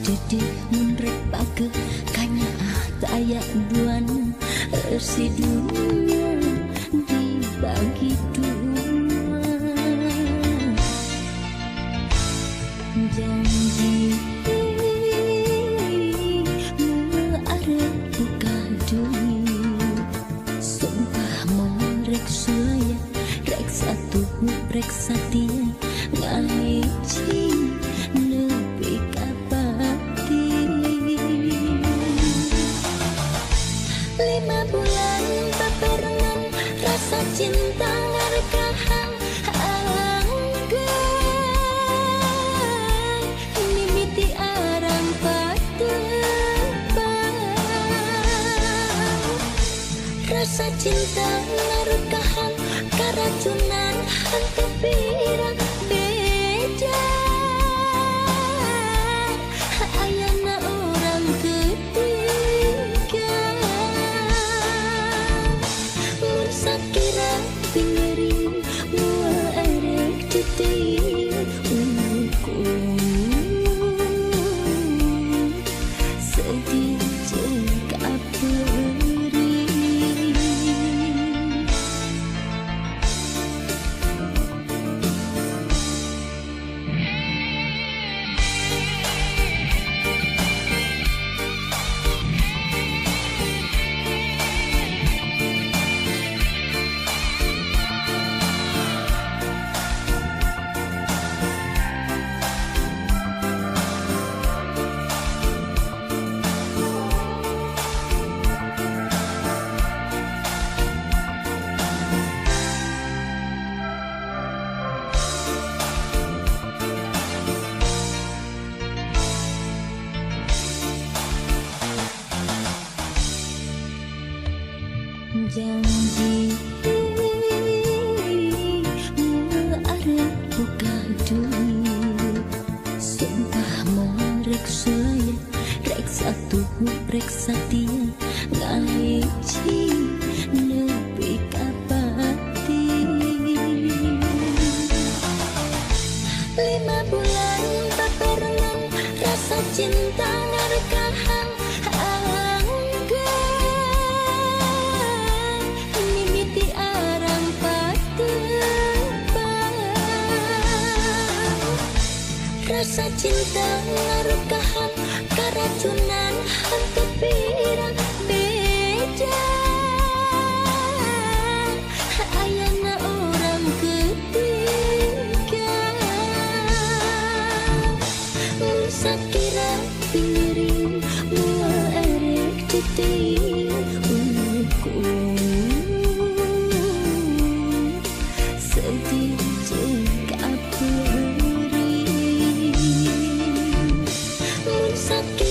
jadi munrek pake kanya tayak duan residunya dibagi dua. Janji arep buka duit, sumpah mau rek sulaya, rek satu rek satia ngahiji nepi kapati. 5 bulan babarengan rasa cinta ngarekahan anggai mimiti arang patebang. Rasa cinta ngarekahan karacunan hantu pirang beda. Ayana orang ketiga mun sakira pingering mua erek titik ukur sedih jeng kaperi. Janji arep buka duit, sumpah mau rek sulaya, rek satu rek satia ngahiji nepi kapati. 5 bulan babarengan rasa cinta ngarekahan rasa cinta ngarekahan karacunan hantu pirang beda. Ayana orang ketiga mun sakira pingering mua erek titik ukur sedih jeng kaperi. Sakit